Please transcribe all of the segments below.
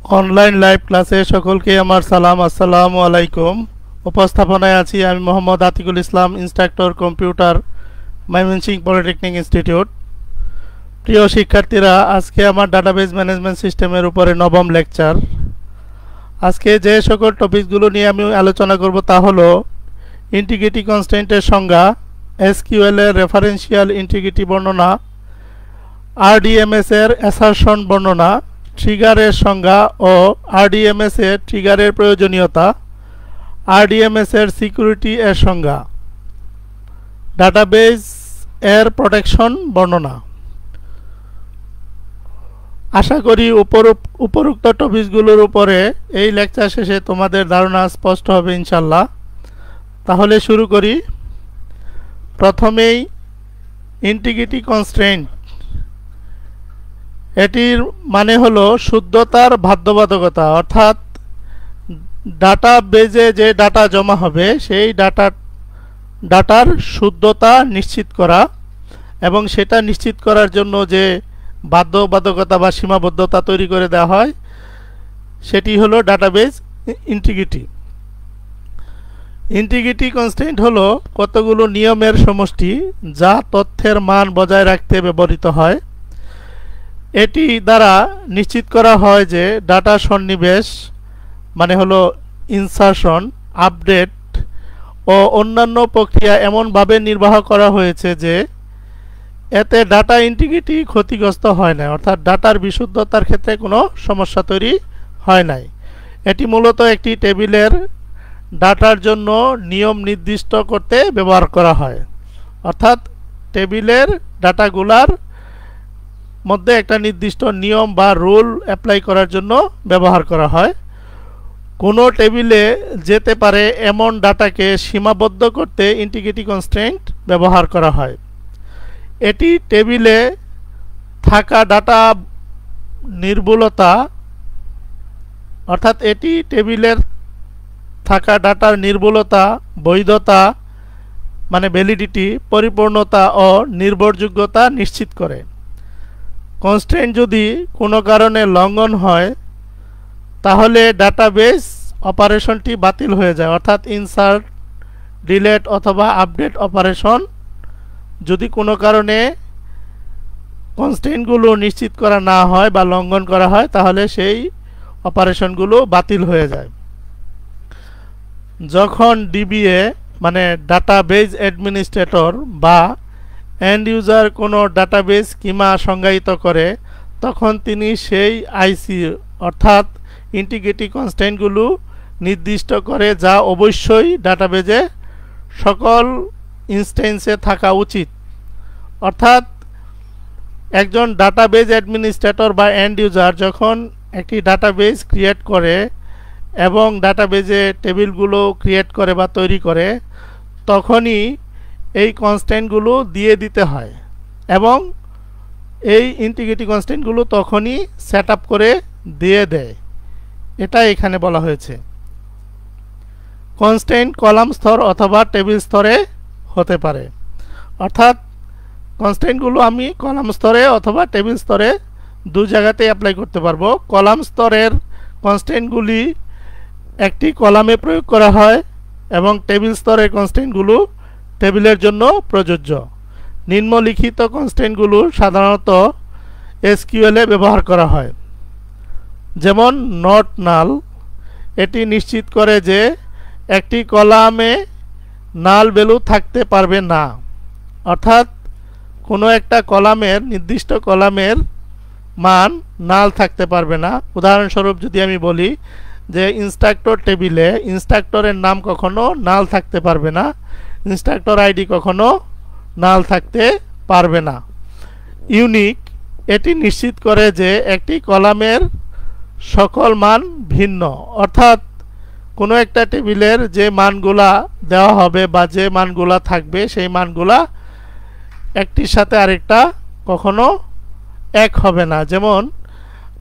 Online live ক্লাসে সকলকে আমার সালাম। আসসালামু আলাইকুম। উপস্থাপনায় আছি আমি Mohammad Atikul Islam, instructor computer, Mymensingh polytechnic institute. প্রিয় শিক্ষার্থীরা, আজকে আমার ডাটাবেজ ম্যানেজমেন্ট সিস্টেমের উপরে নবম লেকচার। আজকে যে সকল টপিকগুলো নিয়ে আমি আলোচনা করব তা হলো ইন্টিগ্রিটি কনস্ট্যান্টের সংজ্ঞা, এসকিউএল এর রেফারেন্সিয়াল ইন্টিগ্রিটি বর্ণনা, আরডিএমএস এর অ্যাসারশন বর্ণনা, ট্রিগারের সংজ্ঞা ও আরডিএমএস এর ট্রিগারের প্রয়োজনীয়তা, আরডিএমএস এর সিকিউরিটি এর সংজ্ঞা, ডাটাবেজ এর প্রোটেকশন বর্ণনা। আশা করি উপরোক্ত টপিকগুলোর উপরে এই লেকচার শেষে তোমাদের ধারণা স্পষ্ট হবে ইনশাল্লাহ। তাহলে শুরু করি। প্রথমেই ইন্টিগ্রিটি কনস্ট্রেন্ট, এটির মানে হলো শুদ্ধতার বাধ্যবাধকতা, অর্থাৎ ডাটাবেজে যে ডাটা জমা হবে সেই ডাটার শুদ্ধতা নিশ্চিত করা, এবং সেটা নিশ্চিত করার জন্য যে বাধ্যবাধকতা বা সীমাবদ্ধতা তৈরি করে দেওয়া হয় সেটি হলো ডাটাবেজ ইন্টিগ্রিটি। ইন্টিগ্রিটি কনস্ট্যান্ট হলো কতগুলো নিয়মের সমষ্টি যা তথ্যের মান বজায় রাখতে ব্যবহৃত হয়। এটি দ্বারা নিশ্চিত করা হয় যে ডাটা সন্নিবেশ মানে হলো ইনসারশন, আপডেট ও অন্যান্য প্রক্রিয়া এমনভাবে নির্বাহ করা হয়েছে যে এতে ডাটা ইন্টিগ্রিটি ক্ষতিগ্রস্ত হয় না, অর্থাৎ ডাটার বিশুদ্ধতার ক্ষেত্রে কোনো সমস্যা তৈরি হয় নাই। এটি মূলত একটি টেবিলের ডাটার জন্য নিয়ম নির্দিষ্ট করতে ব্যবহার করা হয়, অর্থাৎ টেবিলের ডাটাগুলার মধ্যে একটা নির্দিষ্ট নিয়ম বা রুল অ্যাপ্লাই করার জন্য ব্যবহার করা হয়। কোনো টেবিলে যেতে পারে এমন ডাটাকে সীমাবদ্ধ করতে ইন্টিগ্রিটি কনস্ট্রেন্ট ব্যবহার করা হয়। এটি টেবিলে থাকা ডাটা নির্ভুলতা, অর্থাৎ এটি টেবিলের থাকা ডাটার নির্ভুলতা, বৈধতা মানে ভ্যালিডিটি, পরিপূর্ণতা ও নির্ভরযোগ্যতা নিশ্চিত করে। কনস্ট্রেন্ট যদি কোনো কারণে লঙ্ঘন হয় তাহলে ডাটাবেজ অপারেশনটি বাতিল হয়ে যায়, অর্থাৎ ইনসার্ট, ডিলেট অথবা আপডেট অপারেশন যদি কোনো কারণে কনস্ট্রেন্টগুলো নিশ্চিত করা না হয় বা লঙ্ঘন করা হয় তাহলে সেই অপারেশনগুলো বাতিল হয়ে যায়। যখন ডিবিএ মানে ডাটাবেজ অ্যাডমিনিস্ট্রেটর বা এন্ড ইউজার কোনো ডাটাবেজ স্কিমা সংজ্ঞায়িত করে তখন তিনি সেই আইসি অর্থাৎ ইন্টিগ্রিটি কনস্ট্যান্টগুলো নির্দিষ্ট করে যা অবশ্যই ডাটাবেজে সকল ইনস্ট্যান্সে থাকা উচিত। অর্থাৎ একজন ডাটাবেজ অ্যাডমিনিস্ট্রেটর বা এন্ড ইউজার যখন একটি ডাটাবেজ ক্রিয়েট করে এবং ডাটাবেজে টেবিলগুলো ক্রিয়েট করে বা তৈরি করে তখনই এই কনস্ট্যান্টগুলো দিয়ে দিতে হয়, এবং এই ইন্টিগ্রিটি কনস্ট্যান্টগুলো তখনই সেট আপ করে দিয়ে দেয়। এটা এখানে বলা হয়েছে। কনস্ট্যান্ট কলাম স্তর অথবা টেবিল স্তরে হতে পারে, অর্থাৎ কনস্ট্যান্টগুলো আমি কলাম স্তরে অথবা টেবিল স্তরে দু জায়গাতেই অ্যাপ্লাই করতে পারবো। কলাম স্তরের কনস্ট্যান্টগুলি একটি কলামে প্রয়োগ করা হয় এবং টেবিল স্তরের কনস্ট্যান্টগুলো টেবিলের জন্য প্রযোজ্য। নিম্নলিখিত কনস্ট্যান্টগুলো সাধারণত এসকিউএল এ ব্যবহার করা হয়, যেমন নট নাল। এটি নিশ্চিত করে যে একটি কলামে নাল ভ্যালু থাকতে পারবে না, অর্থাৎ কোনো একটা কলামের নির্দিষ্ট কলামের মান নাল থাকতে পারবে না। উদাহরণস্বরূপ যদি আমি বলি যে ইনস্ট্রাক্টর টেবিলে ইনস্ট্রাক্টরের নাম কখনো নাল থাকতে পারবে না, ইনস্ট্রাক্টর আইডি কখনো নাল থাকতে পারবে না। ইউনিক, এটি নিশ্চিত করে যে একটি কলামের সকল মান ভিন্ন, অর্থাৎ কোনো একটা টেবিলের যে মানগুলা দেওয়া হবে বা যে মানগুলা থাকবে সেই মানগুলা একটির সাথে আরেকটা কখনো এক হবে না। যেমন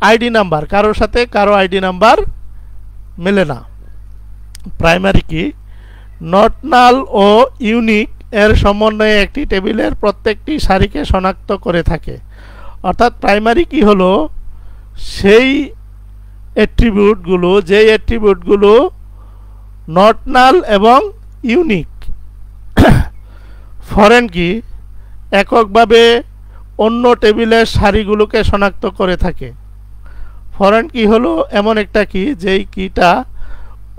আইডি নাম্বার, কারোর সাথে কারো আইডি নাম্বার মেলে না। প্রাইমারি কি, নট নাল ও ইউনিক এর সমন্বয়ে একটি টেবিলের প্রত্যেকটি সারিকে শনাক্ত করে থাকে। অর্থাৎ প্রাইমারি কি হলো সেই অ্যাট্রিবিউটগুলো, যেই অ্যাট্রিবিউটগুলো নট নাল এবং ইউনিক। ফরেন কি এককভাবে অন্য টেবিলের সারিগুলোকে শনাক্ত করে থাকে। ফরেন কি হলো এমন একটা কি যেই কিটা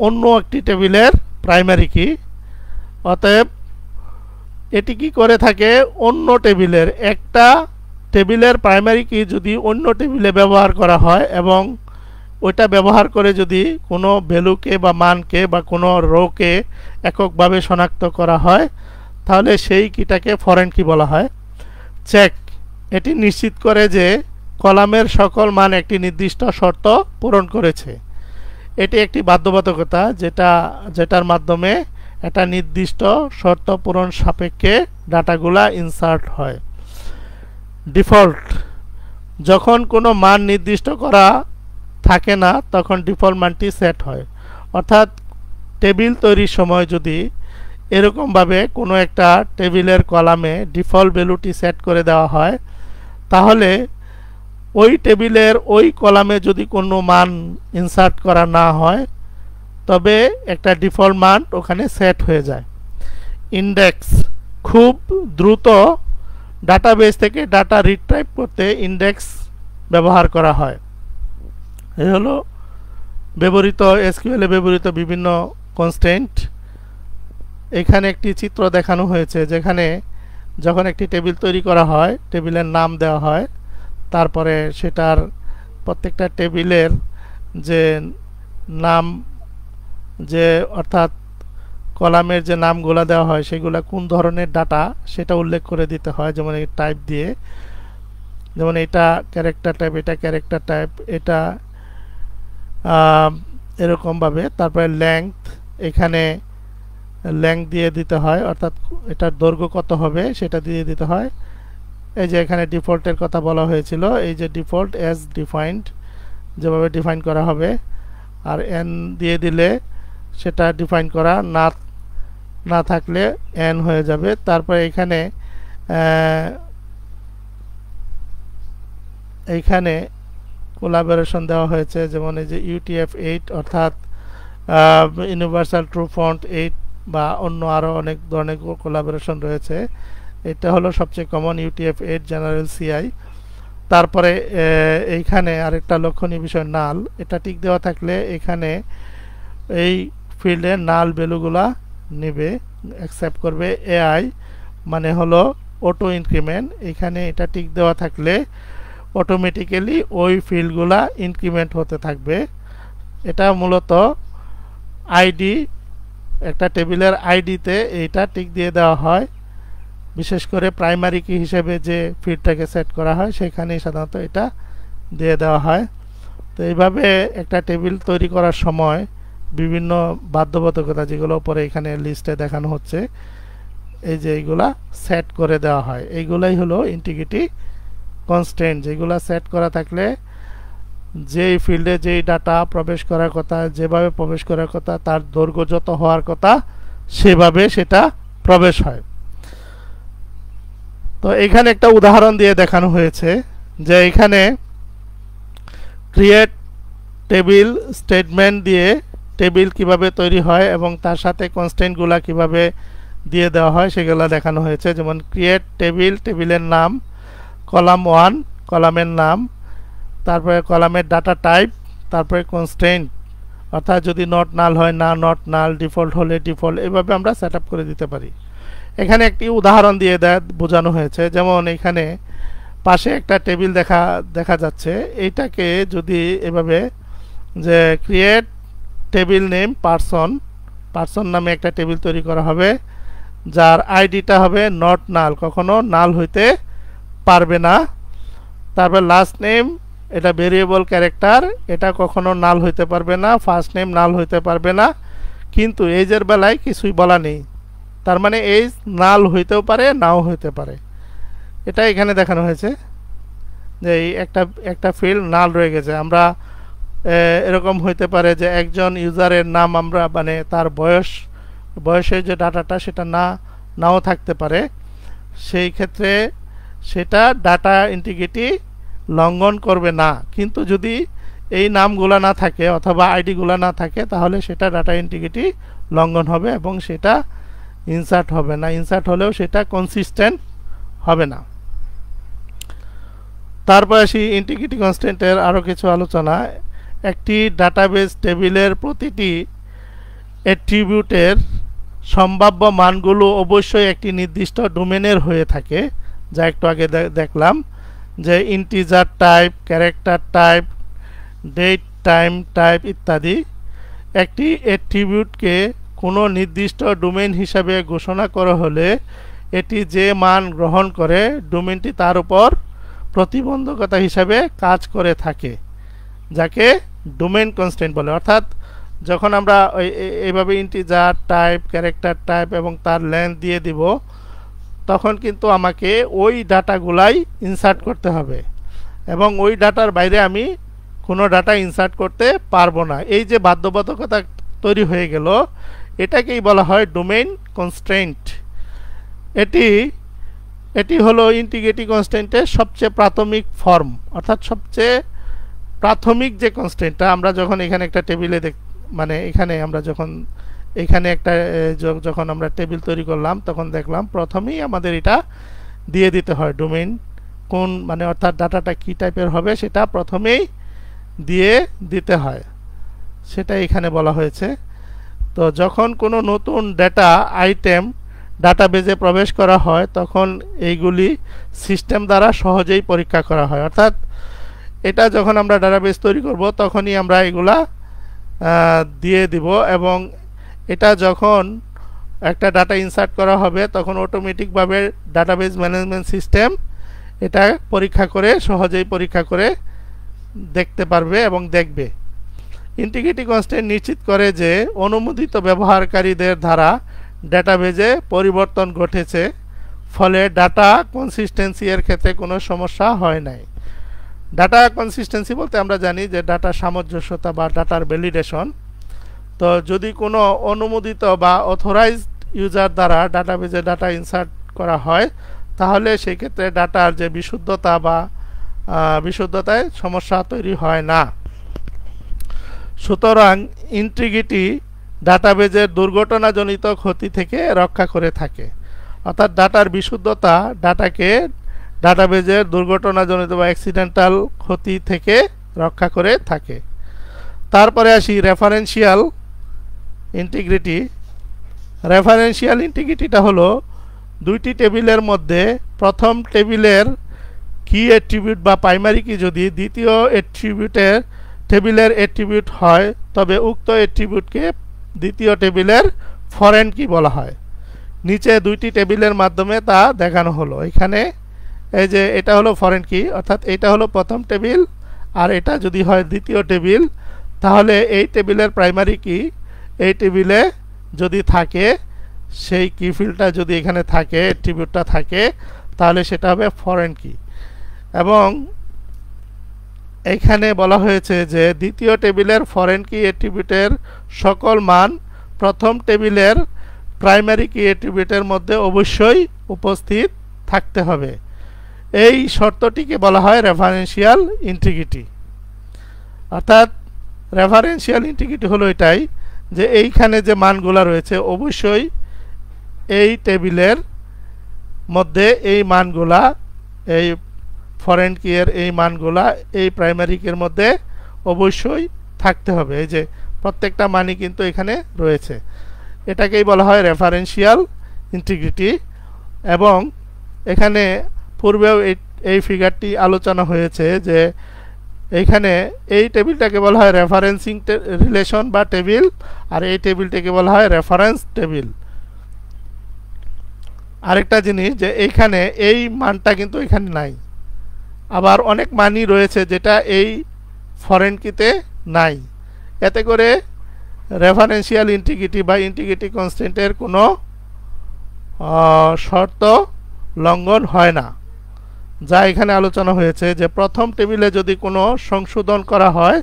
অন্য একটি টেবিলের প্রাইমারি কি। অতএব এটি কি করে থাকে, অন্য টেবিলের একটা টেবিলের প্রাইমারি কি যদি অন্য টেবিলে ব্যবহার করা হয় এবং ওইটা ব্যবহার করে যদি কোনো ভ্যালুকে বা মানকে বা কোনো রোকে এককভাবে শনাক্ত করা হয় তাহলে সেই কিটাকে ফরেন কি বলা হয়। চেক এটি নিশ্চিত করে যে কলামের সকল মান একটি নির্দিষ্ট শর্ত পূরণ করেছে। এটি একটি বাধ্যবাধকতা যেটার মাধ্যমে একটা নির্দিষ্ট শর্ত পূরণ সাপেক্ষে ডাটাগুলা ইনসার্ট হয়। ডিফল্ট যখন কোনো মান নির্দিষ্ট করা থাকে না তখন ডিফল্ট মানটি সেট হয়। অর্থাৎ টেবিল তৈরির সময় যদি এরকমভাবে কোনো একটা টেবিলের কলামে ডিফল্ট ভ্যালুটি সেট করে দেওয়া হয় তাহলে ওই টেবিলের ওই কলামে যদি কোনো মান ইনসার্ট করা না হয় তবে একটা ডিফল্ট মান ওখানে সেট হয়ে যায়। ইন্ডেক্স খুব দ্রুত ডাটাবেস থেকে ডাটা রিট্রাইভ করতে ইন্ডেক্স ব্যবহার করা হয়। এই হলো ব্যবহৃত এসকিউএলে ব্যবহৃত বিভিন্ন কনস্ট্যান্ট। এখানে একটি চিত্র দেখানো হয়েছে যেখানে যখন একটি টেবিল তৈরি করা হয় টেবিলের নাম দেওয়া হয়, তারপরে সেটার প্রত্যেকটা টেবিলের যে নাম যে অর্থাৎ কলামের যে নামগুলো দেওয়া হয় সেগুলো কোন ধরনের ডাটা সেটা উল্লেখ করে দিতে হয়। যেমন এই টাইপ দিয়ে, যেমন এটা ক্যারেক্টার টাইপ, এটা ক্যারেক্টার টাইপ, এটা এরকমভাবে। তারপরে লেংথ, এখানে লেংথ দিয়ে দিতে হয় অর্থাৎ এটার দৈর্ঘ্য কত হবে সেটা দিয়ে দিতে হয়। এই যে এখানে ডিফল্টের কথা বলা হয়েছিল, এই যে ডিফল্ট অ্যাজ ডিফাইন্ড যেভাবে ডিফাইন করা হবে, আর এন দিয়ে দিলে সেটা ডিফাইন করা না থাকলে এন হয়ে যাবে। তারপরে এইখানে কোলাবোরেশন দেওয়া হয়েছে, যেমন এই যে UTF-8 অর্থাৎ ইউনিভার্সাল ট্রু ফন্ট 8 বা অন্য আরও অনেক ধরনের কোলাবোরেশন রয়েছে। এটা হলো সবচেয়ে কমন UTF-8 জেনারেল CI। তারপরে এইখানে আরেকটা লক্ষণীয় বিষয় নাল, এটা টিক দেওয়া থাকলে এখানে এই ফিল্ডে নাল ভ্যালুগুলা নেবে, অ্যাকসেপ্ট করবে। AI মানে হলো অটো ইনক্রিমেন্ট, এখানে এটা টিক দেওয়া থাকলে অটোমেটিক্যালি ওই ফিল্ডগুলা ইনক্রিমেন্ট হতে থাকবে। এটা মূলত আইডি, একটা টেবিলের আইডিতে এইটা টিক দিয়ে দেওয়া হয়, বিশেষ করে প্রাইমারি কি হিসেবে যে ফিল্ডটাকে সেট করা হয় সেখানেই সাধারণত এটা দিয়ে দেওয়া হয়। তো এইভাবে একটা টেবিল তৈরি করার সময় বিভিন্ন বাধ্যবাধকতা যেগুলো উপরে এখানে লিস্টে দেখানো হচ্ছে এই যে এইগুলা সেট করে দেওয়া হয়। এইগুলাই হলো ইন্টিগ্রিটি কনস্ট্যান্ট, যেগুলো সেট করা থাকলে যেই ফিল্ডে যেই ডাটা প্রবেশ করার কথা, যেভাবে প্রবেশ করার কথা, তার দৈর্ঘ্য যত হওয়ার কথা সেভাবে সেটা প্রবেশ হয়। তো এখানে একটা উদাহরণ দিয়ে দেখানো হয়েছে যে এখানে ক্রিয়েট টেবিল স্টেটমেন্ট দিয়ে টেবিল কিভাবে তৈরি হয় এবং তার সাথে কনস্ট্যান্টগুলো কিভাবে দিয়ে দেওয়া হয় সেগুলো দেখানো হয়েছে। যেমন ক্রিয়েট টেবিল, টেবিলের নাম, কলাম 1 কলামের নাম, তারপরে কলামের ডাটা টাইপ, তারপরে কনস্ট্যান্ট অর্থাৎ যদি নট নাল হয় না, নট নাল, ডিফল্ট হলে ডিফল্ট, এভাবে আমরা সেট আপ করে দিতে পারি। এখানে একটি উদাহরণ দিয়ে বোঝানো হয়েছে, যেমন এখানে পাশে একটা টেবিল দেখা যাচ্ছে, এইটাকে যদি এভাবে যে ক্রিয়েট টেবিল নেম পার্সন নামে একটা টেবিল তৈরি করা হবে যার আইডিটা হবে নট নাল, কখনো নাল হইতে পারবে না। তারপর লাস্ট নেম, এটা ভেরিয়েবল ক্যারেক্টার, এটা কখনো নাল হইতে পারবে না। ফার্স্ট নেম নাল হইতে পারবে না, কিন্তু এজের বেলায় কিছুই বলা নেই, তার মানে এজ নাল হইতেও পারে নাও হইতে পারে। এটা এখানে দেখানো হয়েছে যে এই একটা ফিল্ড নাল রয়ে গেছে। আমরা এরকম হইতে পারে যে একজন ইউজারের নাম আমরা মানে তার বয়সের যে ডাটাটা সেটা নাও থাকতে পারে, সেই ক্ষেত্রে সেটা ডাটা ইন্টিগ্রিটি লঙ্ঘন করবে না। কিন্তু যদি এই নামগুলো না থাকে অথবা আইডিগুলো না থাকে তাহলে সেটা ডাটা ইন্টিগ্রিটি লঙ্ঘন হবে এবং সেটা ইনসার্ট হবে না। ইনসার্ট হলেও সেটা কনসিস্টেন্ট হবে না। তারপর আসি ইন্টিগ্রিটি কনস্ট্যান্টের আরও কিছু আলোচনা। একটি ডাটাবেস টেবিলের প্রতিটি অ্যাট্রিবিউটের সম্ভাব্য মানগুলো অবশ্যই একটি নির্দিষ্ট ডোমেনের হয়ে থাকে, যা একটু আগে দেখলাম যে integer type, character type, date, time type ইত্যাদি। একটি অ্যাট্রিবিউটকে কোনো নির্দিষ্ট ডোমেন হিসাবে ঘোষণা করা হলে এটি যে মান গ্রহণ করে ডোমেনটি তার উপর প্রতিবন্ধকতা হিসাবে কাজ করে থাকে, যাকে ডোমেন কনস্ট্যান্ট বলে। অর্থাৎ যখন আমরা এইভাবে ইন্টিজার টাইপ, ক্যারেক্টার টাইপ এবং তার লেন্থ দিয়ে দিব, তখন কিন্তু আমাকে ওই ডাটাগুলাই ইনসার্ট করতে হবে এবং ওই ডাটার বাইরে আমি কোনো ডাটা ইনসার্ট করতে পারবো না। এই যে বাধ্যবাধকতা তৈরি হয়ে গেল, এটাকেই বলা হয় ডোমেইন কনস্ট্রেন্ট। এটি হলো ইন্টিগ্রিটি কনস্ট্যান্টের সবচেয়ে প্রাথমিক ফর্ম, অর্থাৎ সবচেয়ে প্রাথমিক যে কনস্ট্যান্টটা আমরা যখন এখানে একটা টেবিলে মানে এখানে আমরা যখন এখানে একটা যখন আমরা টেবিল তৈরি করলাম তখন দেখলাম প্রথমেই আমাদের এটা দিয়ে দিতে হয় ডোমেইন কোন, মানে অর্থাৎ ডাটাটা কি টাইপের হবে সেটা প্রথমেই দিয়ে দিতে হয়, সেটা এখানে বলা হয়েছে। তো যখন কোনো নতুন ডেটা আইটেম ডাটাবেজে প্রবেশ করা হয় তখন এইগুলি সিস্টেম দ্বারা সহজেই পরীক্ষা করা হয়। অর্থাৎ এটা যখন আমরা ডাটাবেজ তৈরি করব তখনই আমরা এগুলা দিয়ে দিব এবং এটা যখন একটা ডাটা ইনসার্ট করা হবে তখন অটোমেটিকভাবে ডাটাবেজ ম্যানেজমেন্ট সিস্টেম এটা পরীক্ষা করে সহজেই পরীক্ষা করে দেখতে পারবে এবং দেখবে। ইন্টিগ্রিটি কনস্ট্যান্ট নিশ্চিত করে যে অনুমোদিত ব্যবহারকারীদের দ্বারা ডাটাবেজে পরিবর্তন ঘটেছে, ফলে ডাটা কনসিস্টেন্সি এর ক্ষেত্রে কোনো সমস্যা হয় নাই। ডাটা কনসিস্টেন্সি বলতে আমরা জানি যে ডাটা সামঞ্জস্যতা বা ডাটার ভ্যালিডেশন। তো যদি কোনো অনুমোদিত বা অথরাইজড ইউজার দ্বারা ডাটাবেজে ডাটা ইনসার্ট করা হয় তাহলে সেই ক্ষেত্রে ডাটার যে বিশুদ্ধতা বা বিশুদ্ধতায় সমস্যা তৈরি হয় না। সুতরাং ইন্টিগ্রিটি ডাটাবেজের দুর্ঘটনাজনিত ক্ষতি থেকে রক্ষা করে থাকে। অর্থাৎ ডাটার বিশুদ্ধতা ডাটাকে ডাটাবেজের দুর্ঘটনাজনিত বা অ্যাক্সিডেন্টাল ক্ষতি থেকে রক্ষা করে থাকে। তারপরে আসি রেফারেন্সিয়াল ইন্টিগ্রিটি। রেফারেন্সিয়াল ইন্টিগ্রিটিটা হলো দুইটি টেবিলের মধ্যে প্রথম টেবিলের কি অ্যাট্রিবিউট বা প্রাইমারি কি যদি দ্বিতীয় টেবিলের অ্যাট্রিবিউট হয় তবে উক্ত অ্যাট্রিবিউটকে দ্বিতীয় টেবিলের ফরেন কি বলা হয়। নিচে দুইটি টেবিলের মাধ্যমে তা দেখানো হলো। এখানে এই যে এটা হলো ফরেন কি, অর্থাৎ এটা হলো প্রথম টেবিল আর এটা যদি হয় দ্বিতীয় টেবিল, তাহলে এই টেবিলের প্রাইমারি কি এই টেবিলে যদি থাকে, সেই কি ফিল্ডটা যদি এখানে থাকে, অ্যাট্রিবিউটটা থাকে, তাহলে সেটা হবে ফরেন কি। এবং এখানে বলা হয়েছে যে দ্বিতীয় টেবিলের ফরেন কি অ্যাট্রিবিউটের সকল মান প্রথম টেবিলের প্রাইমারি কি অ্যাট্রিবিউটের মধ্যে অবশ্যই উপস্থিত থাকতে হবে। এই শর্তটিকে বলা হয় রেফারেন্সিয়াল ইন্টিগ্রিটি। অর্থাৎ রেফারেন্সিয়াল ইন্টিগ্রিটি হলো এটাই যে এইখানে যে মানগুলো রয়েছে অবশ্যই এই টেবিলের মধ্যে এই মানগুলা, এই ফরেন কি এর এই মানগুলা এই প্রাইমারি কির মধ্যে অবশ্যই থাকতে হবে। এই যে প্রত্যেকটা মানই কিন্তু এখানে রয়েছে, এটাকেই বলা হয় রেফারেন্সিয়াল ইন্টিগ্রিটি। এবং এখানে পূর্বেও এই ফিগারটি আলোচনা হয়েছে যে এইখানে এই টেবিলটাকে বলা হয় রেফারেন্সিং রিলেশন বা টেবিল, আর এই টেবিলটাকে বলা হয় রেফারেন্স টেবিল। আরেকটা জিনিস যে এইখানে এই মানটা কিন্তু এখানে নাই, আবার অনেক মানই রয়েছে যেটা এই ফরেন কিতে নাই। এতে করে রেফারেন্সিয়াল ইন্টিগ্রিটি বা ইন্টিগ্রিটি কনস্ট্যান্টের কোনো শর্ত লঙ্ঘন হয় না, যা এখানে আলোচনা হয়েছে যে প্রথম টেবিলে যদি কোনো সংশোধন করা হয়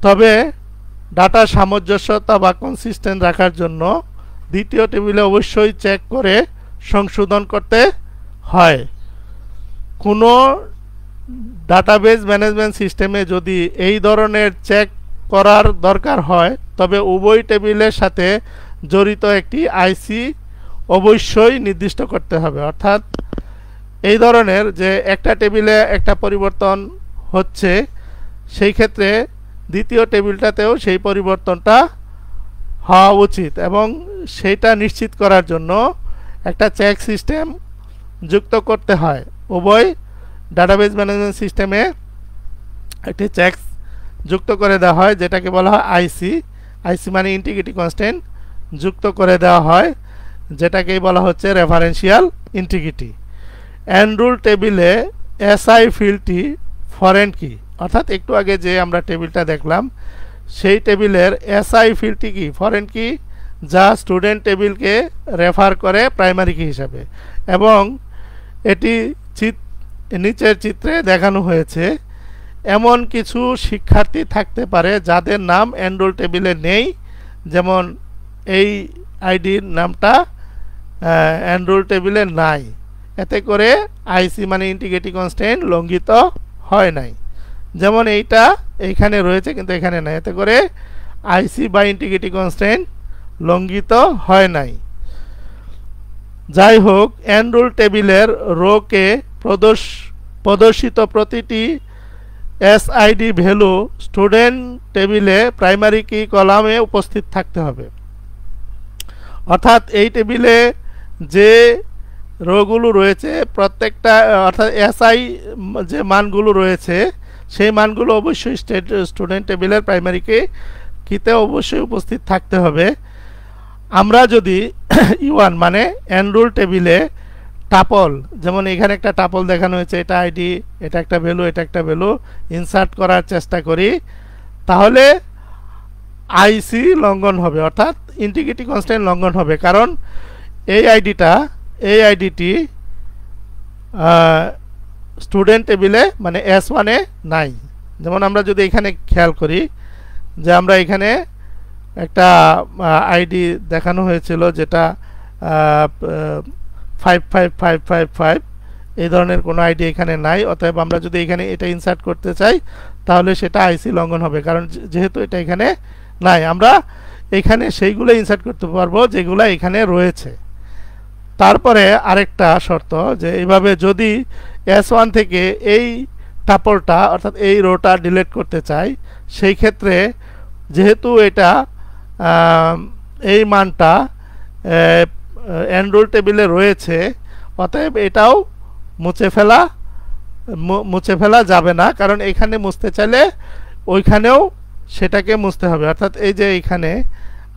তবে ডাটা সামঞ্জস্যতা বা কনসিস্টেন্ট রাখার জন্য দ্বিতীয় টেবিলে অবশ্যই চেক করে সংশোধন করতে হয়। কোনো ডাটাবেজ ম্যানেজমেন্ট সিস্টেমে যদি এই ধরনের চেক করার দরকার হয় তবে উভয় টেবিলের সাথে জড়িত একটি আইসি অবশ্যই নির্দিষ্ট করতে হবে। অর্থাৎ এই ধরনের যে একটা টেবিলে একটা পরিবর্তন হচ্ছে সেই ক্ষেত্রে দ্বিতীয় টেবিলটাতেও সেই পরিবর্তনটা হওয়া উচিত এবং সেইটা নিশ্চিত করার জন্য একটা চেক সিস্টেম যুক্ত করতে হয়। উভয় ডাটাবেজ ম্যানেজমেন্ট সিস্টেমে একটি চেক যুক্ত করে দেওয়া হয় যেটাকে বলা হয় আইসি। আইসি মানে ইন্টিগ্রিটি কনস্ট্যান্ট যুক্ত করে দেওয়া হয় যেটাকেই বলা হচ্ছে রেফারেন্সিয়াল ইন্টিগ্রিটি। এনরোল টেবিলে এসআই ফিল্ডটি ফরেন কি, অর্থাৎ একটু আগে যে আমরা টেবিলটা দেখলাম সেই টেবিলের এসআই ফিল্ডটি কি ফরেন কি, যা স্টুডেন্ট টেবিলকে রেফার করে প্রাইমারি কি হিসাবে। এবং এটি নিচের চিত্রে দেখানো হয়েছে। এমন কিছু শিক্ষার্থী থাকতে পারে যাদের নাম এনরোল টেবিলে নেই, যেমন এই আইডির নামটা এনরোল টেবিলে নাই, এতে করে আইসি মানে ইন্টিগ্রিটি কনস্ট্যান্ট লঙ্ঘিত হয় নাই। যেমন এইটা এইখানে রয়েছে কিন্তু এখানে নাই, এতে করে আইসি বা ইন্টিগ্রিটি কনস্ট্যান্ট লঙ্ঘিত হয় নাই। যাই হোক, এনরোল টেবিলের রোকে প্রদর্শিত প্রতিটি এসআইডি ভ্যালু স্টুডেন্ট টেবিলে প্রাইমারি কি কলামে উপস্থিত থাকতে হবে। অর্থাৎ এই টেবিলে যে রোগুলো রয়েছে প্রত্যেকটা, অর্থাৎ এসআই যে মানগুলো রয়েছে সেই মানগুলো অবশ্যই স্টুডেন্ট টেবিলের প্রাইমারি কিতে অবশ্যই উপস্থিত থাকতে হবে। আমরা যদি ইউয়ান মানে এনরোল টেবিলে টাপল, যেমন এখানে একটা টাপল দেখানো হয়েছে, এটা আইডি, এটা একটা ভ্যালু, এটা একটা ভ্যালু, ইনসার্ট করার চেষ্টা করি, তাহলে আইসি লঙ্ঘন হবে, অর্থাৎ ইন্টিগ্রিটি কনস্ট্যান্ট লঙ্ঘন হবে। কারণ এই আইডিটি স্টুডেন্ট টেবিলে মানে S1-এ নাই। যেমন আমরা যদি এখানে খেয়াল করি যে আমরা এখানে একটা আইডি দেখানো হয়েছিল যেটা 55555, এই ধরনের কোনো আইডি এখানে নাই। অতএব আমরা যদি এখানে এটা ইনসার্ট করতে চাই তাহলে সেটা আইসি লঙ্ঘন হবে, কারণ যেহেতু এটা এখানে নাই। আমরা এখানে সেইগুলো ইনসার্ট করতে পারবো যেগুলো এখানে রয়েছে। তারপরে আরেকটা শর্ত যে এইভাবে যদি S1 থেকে এই টাপলটা অর্থাৎ এই রোটা ডিলিট করতে চাই, সেই ক্ষেত্রে যেহেতু এটা এই মানটা এনরোল টেবিলে রয়েছে, অতএব এটাও মুছে ফেলা যাবে না, কারণ এখানে মুছতে চাইলে ওইখানেও সেটাকে মুছতে হবে। অর্থাৎ এই যে এখানে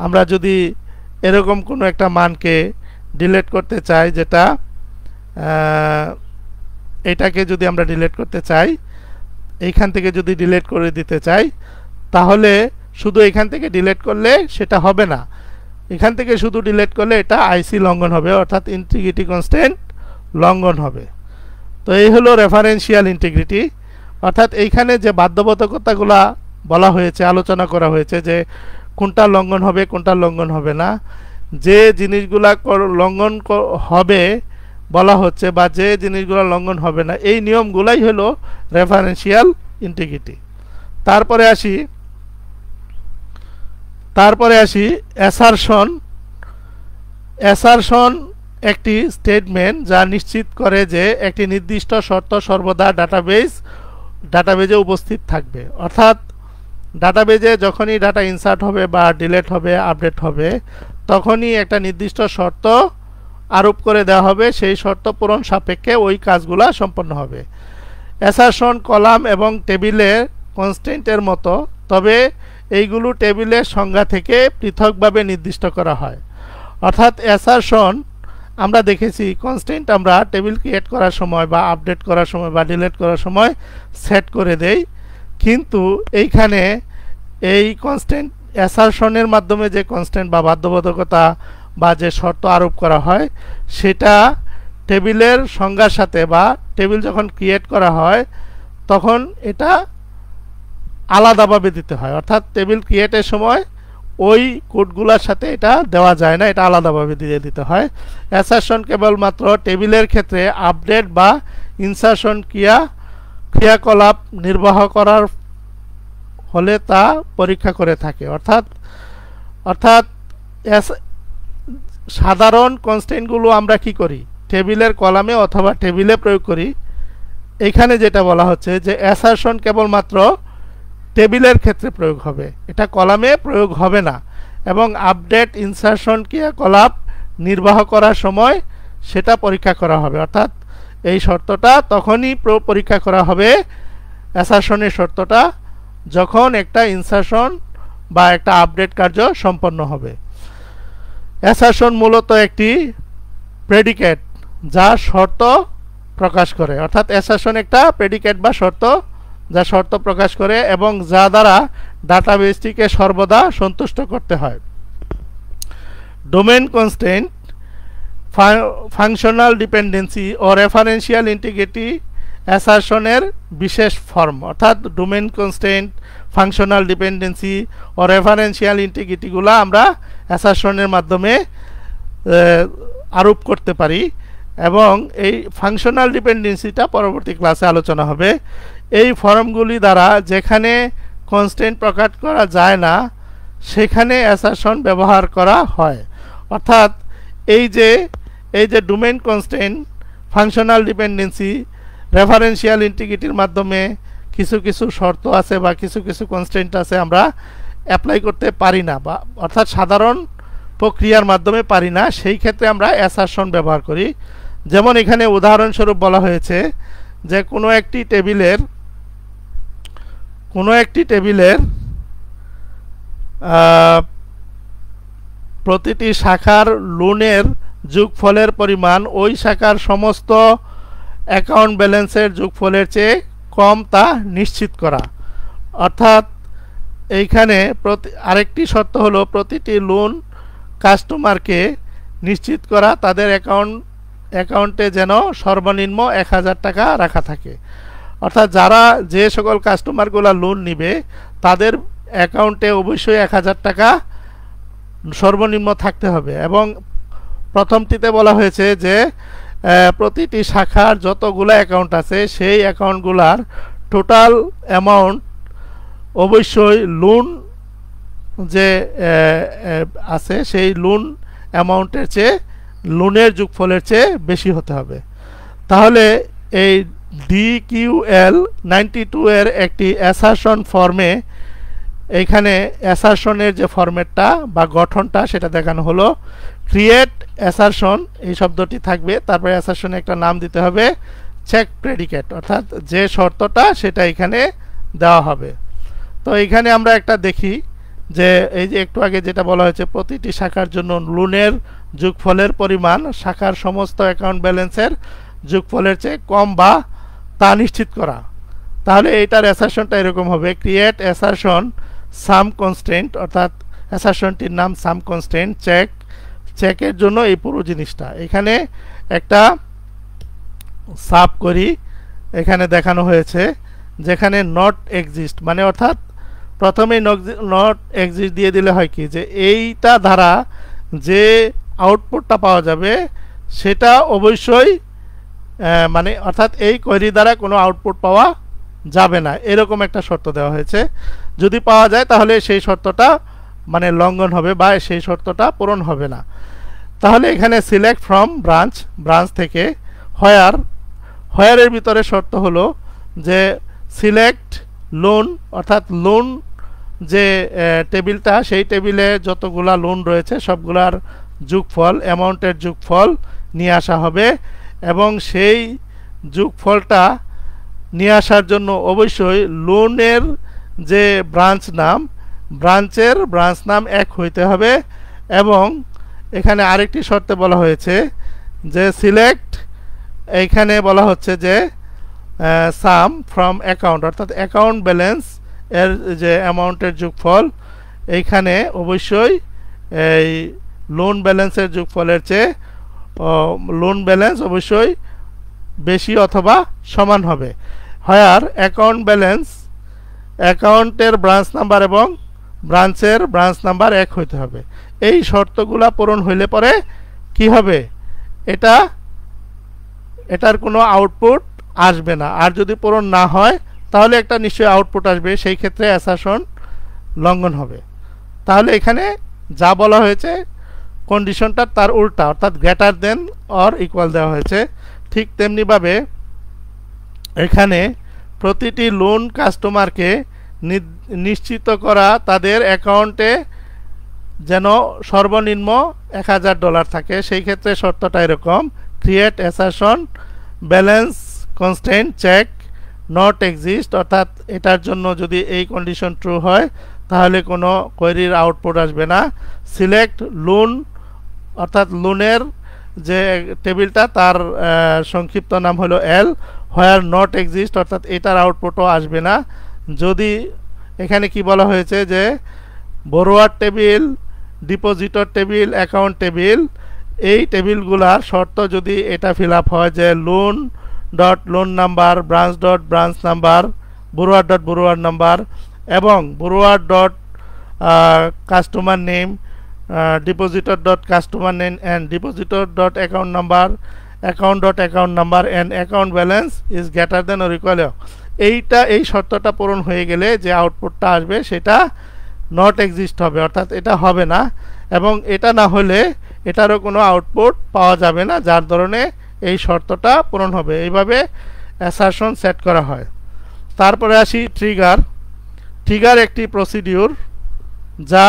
আমরা যদি এরকম কোনো একটা মানকে ডিলিট করতে চাই, যেটা এটাকে যদি আমরা ডিলিট করতে চাই, এইখান থেকে যদি ডিলিট করে দিতে চাই, তাহলে শুধু এখান থেকে ডিলিট করলে সেটা হবে না, এখান থেকে শুধু ডিলিট করলে এটা আইসি লঙ্ঘন হবে, অর্থাৎ ইন্টিগ্রিটি কনস্ট্যান্ট লঙ্ঘন হবে। তো এই হলো রেফারেন্সিয়াল ইন্টিগ্রিটি। অর্থাৎ এইখানে যে বাধ্যবাধকতাগুলা বলা হয়েছে, আলোচনা করা হয়েছে যে কোনটা লঙ্ঘন হবে কোনটা লঙ্ঘন হবে না, যে জিনিসগুলা লঙ্ঘন হবে বলা হচ্ছে বা যে জিনিসগুলো লঙ্ঘন হবে না, এই নিয়মগুলাই হলো রেফারেন্সিয়াল ইন্টিগ্রিটি। তারপরে আসি অ্যাসারশন একটি স্টেটমেন্ট যা নিশ্চিত করে যে একটি নির্দিষ্ট শর্ত সর্বদা ডাটাবেজে উপস্থিত থাকবে। অর্থাৎ ডাটাবেজে যখনই ডাটা ইনসার্ট হবে বা ডিলিট হবে, আপডেট হবে, তখনই একটা নির্দিষ্ট শর্ত আরোপ করে দেওয়া হবে, সেই শর্ত পূরণ সাপেক্ষে ওই কাজগুলা সম্পন্ন হবে। অ্যাসারশন কলাম এবং টেবিলের কনস্ট্যান্টের মতো, তবে এইগুলো টেবিলের সংজ্ঞা থেকে পৃথকভাবে নির্দিষ্ট করা হয়। অর্থাৎ অ্যাসারশন আমরা দেখেছি কনস্ট্যান্ট আমরা টেবিল ক্রিয়েট করার সময় বা আপডেট করার সময় বা ডিলিট করার সময় সেট করে দেই, কিন্তু এইখানে এই কনস্ট্যান্ট অ্যাসারশনের মাধ্যমে যে কনস্ট্যান্ট বা বাধ্যবাধকতা বা যে শর্ত আরোপ করা হয় সেটা টেবিলের সংজ্ঞার সাথে বা টেবিল যখন ক্রিয়েট করা হয় তখন এটা আলাদাভাবে দিতে হয়। অর্থাৎ টেবিল ক্রিয়েটের সময় ওই কোডগুলোর সাথে এটা দেওয়া যায় না, এটা আলাদাভাবে দিয়ে দিতে হয়। অ্যাসারশন কেবলমাত্র টেবিলের ক্ষেত্রে আপডেট বা ইনসারশন ক্রিয়াকলাপ নির্বাহ করার হলে তা পরীক্ষা করে থাকে। অর্থাৎ সাধারণ কনস্ট্যান্টগুলো আমরা কি করি, টেবিলের কলামে অথবা টেবিলে প্রয়োগ করি। এখানে যেটা বলা হচ্ছে যে অ্যাসারশন কেবলমাত্র টেবিলের ক্ষেত্রে প্রয়োগ হবে, এটা কলামে প্রয়োগ হবে না। এবং আপডেট ইনসারশন ক্রিয়াকলাপ নির্বাহ করার সময় সেটা পরীক্ষা করা হবে। অর্থাৎ এই শর্তটা তখনই পরীক্ষা করা হবে, অ্যাসারশনের শর্তটা, যখন একটা ইনসারশন বা একটা আপডেট কার্য সম্পন্ন হবে। অ্যাসারশন মূলত একটি প্রেডিকেট যা শর্ত প্রকাশ করে। অর্থাৎ অ্যাসারশন একটা প্রেডিকেট বা শর্ত যা শর্ত প্রকাশ করে এবং যা দ্বারা ডাটাবেসটিকে সর্বদা সন্তুষ্ট করতে হয়। ডোমেন কনস্ট্যান্ট, ফাংশনাল ডিপেন্ডেন্সি ও রেফারেন্সিয়াল ইন্টিগ্রিটি অ্যাসারশনের বিশেষ ফর্ম। অর্থাৎ ডোমেন কনস্ট্যান্ট, ফাংশনাল ডিপেন্ডেন্সি ও রেফারেন্সিয়াল ইন্টিগ্রিটিগুলো আমরা অ্যাসারশনের মাধ্যমে আরোপ করতে পারি এবং এই ফাংশনাল ডিপেন্ডেন্সিটা পরবর্তী ক্লাসে আলোচনা হবে। এই ফর্মগুলি দ্বারা যেখানে কনস্ট্যান্ট প্রকাশ করা যায় না সেখানে অ্যাসারশন ব্যবহার করা হয়। অর্থাৎ এই যে domain constant, functional dependency, referential ইন্টিগ্রিটির মাধ্যমে কিছু শর্ত আছে বা কিছু কনস্ট্যান্ট আছে আমরা অ্যাপ্লাই করতে পারি না, বা অর্থাৎ সাধারণ প্রক্রিয়ার মাধ্যমে পারি না, সেই ক্ষেত্রে আমরা অ্যাসারশন ব্যবহার করি। যেমন এখানে উদাহরণস্বরূপ বলা হয়েছে যে কোনো একটি টেবিলের প্রতিটি শাখার লোনের যোগফলের পরিমাণ ওই শাখার সমস্ত অ্যাকাউন্ট ব্যালেন্সের যোগফলের চেয়ে কম তা নিশ্চিত করা। অর্থাৎ এইখানে আরেকটি শর্ত হলো প্রতিটি লোন কাস্টমারকে নিশ্চিত করা তাদের অ্যাকাউন্টে যেন সর্বনিম্ন 1000 টাকা রাখা থাকে। অর্থাৎ যে সকল কাস্টমারগুলো লোন নিবে তাদের অ্যাকাউন্টে অবশ্যই 1000 টাকা সর্বনিম্ন থাকতে হবে। এবং প্রথমটিতে বলা হয়েছে যে প্রতিটি শাখার যতগুলো অ্যাকাউন্ট আছে সেই অ্যাকাউন্টগুলার টোটাল অ্যামাউন্ট অবশ্যই লোন যে আছে সেই লোন অ্যামাউন্টের চেয়ে, লোনের যোগফলের চেয়ে বেশি হতে হবে। তাহলে এই DQL 92 এর একটি অ্যাসারশন ফর্মে এইখানে অ্যাসারশনের যে ফরম্যাটটা বা গঠনটা সেটা দেখানো হলো। ক্রিয়েট অ্যাসারশন এই শব্দটি থাকবে, তারপরে অ্যাসারশনে একটা নাম দিতে হবে চেক প্রেডিকেট, অর্থাৎ যে শর্তটা সেটা এখানে দেওয়া হবে। তো এখানে আমরা একটা দেখি যে এই যে একটু আগে যেটা বলা হয়েছে প্রতিটি শাখার জন্য লোনের যোগফলের পরিমাণ শাখার সমস্ত অ্যাকাউন্ট ব্যালেন্সের যোগফলের চেয়ে কম বা তা নিশ্চিত করা। তাহলে এইটার অ্যাসারশনটা এরকম হবে, ক্রিয়েট অ্যাসারশন সাম কনস্ট্যান্ট, অর্থাৎ অ্যাসারশনটির নাম সাম কনস্ট্যান্ট চেকের জন্য এই পুরো জিনিসটা এখানে একটা সাব করি। এখানে দেখানো হয়েছে যেখানে নট এক্সিস্ট, মানে অর্থাৎ প্রথমে নট এক্সিস্ট দিয়ে দিলে হয় কি যে এইটা দ্বারা যে আউটপুটটা পাওয়া যাবে সেটা অবশ্যই মানে অর্থাৎ এই কোয়েরি দ্বারা কোনো আউটপুট পাওয়া যাবে না, এরকম একটা শর্ত দেওয়া হয়েছে। যদি পাওয়া যায় তাহলে সেই শর্তটা মানে লঙ্ঘন হবে বা সেই শর্তটা পূরণ হবে না। তাহলে এখানে সিলেক্ট ফ্রম ব্রাঞ্চ থেকে হোয়ারের ভিতরে শর্ত হলো যে সিলেক্ট লোন, অর্থাৎ লোন যে টেবিলটা সেই টেবিলে যতগুলা লোন রয়েছে সবগুলার যোগফল, অ্যামাউন্টের যোগফল নিয়ে আসা হবে এবং সেই যোগফলটা নিয়ে আসার জন্য অবশ্যই লোনের যে ব্রাঞ্চের ব্রাঞ্চ নাম এক হইতে হবে। এবং এখানে আরেকটি শর্তে বলা হয়েছে যে সিলেক্ট, এইখানে বলা হচ্ছে যে সাম ফ্রম অ্যাকাউন্ট, অর্থাৎ অ্যাকাউন্ট ব্যালেন্স এর যে অ্যামাউন্টের যোগফল এইখানে অবশ্যই এই লোন ব্যালেন্সের যোগফলের চেয়ে লোন ব্যালেন্স অবশ্যই বেশি অথবা সমান হবে। হোয়ার অ্যাকাউন্ট ব্যালেন্স, অ্যাকাউন্টের ব্রাঞ্চ নাম্বার এবং ব্রাঞ্চের ব্রাঞ্চ নাম্বার এক হইতে হবে। এই শর্তগুলা পূরণ হইলে পরে কি হবে, এটার কোনো আউটপুট আসবে না। আর যদি পূরণ না হয় তাহলে একটা নিশ্চয়ই আউটপুট আসবে, সেই ক্ষেত্রে অ্যাসারশন লঙ্ঘন হবে। তাহলে এখানে যা বলা হয়েছে কন্ডিশনটা তার উল্টা, অর্থাৎ গ্রেটার দেন অর ইকুয়াল দেওয়া হয়েছে। ঠিক তেমনিভাবে এখানে প্রতিটি লোন কাস্টমারকে নিশ্চিত করা তাদের অ্যাকাউন্টে যেন সর্বনিম্ন $1000 থাকে, সেই ক্ষেত্রে শর্তটা এরকম: create assertion balance constant check not exist, অর্থাৎ এটার জন্য যদি এই কন্ডিশন ট্রু হয় তাহলে কোনো কোয়েরির আউটপুট আসবে না। সিলেক্ট লোন, অর্থাৎ লোনের যে টেবিলটা তার সংক্ষিপ্ত নাম হলো এল, হোয়ার নট এক্সিস্ট, অর্থাৎ এটার আউটপুটও আসবে না। যদি এখানে কি বলা হয়েছে যে borrower table, depositor table, account table, এই টেবিলগুলার শর্ত যদি এটা ফিল আপ হয় যে loan dot loan number, branch dot branch number, borrower dot borrower number এবং borrower dot customer name, depositor dot customer name and depositor dot account number, account dot account number and account balance is greater than or equal, এই শর্তটা পূরণ হয়ে গেলে যে আউটপুটটা আসবে সেটা নট এক্সিস্ট হবে, অর্থাৎ এটা হবে না। এবং এটা না হলে এটারও কোনো আউটপুট পাওয়া যাবে না, যার ধরনে এই শর্তটা পূরণ হবে। এইভাবে অ্যাসারশন সেট করা হয়। তারপরে আসি ট্রিগার। ট্রিগার একটি প্রসিডিউর যা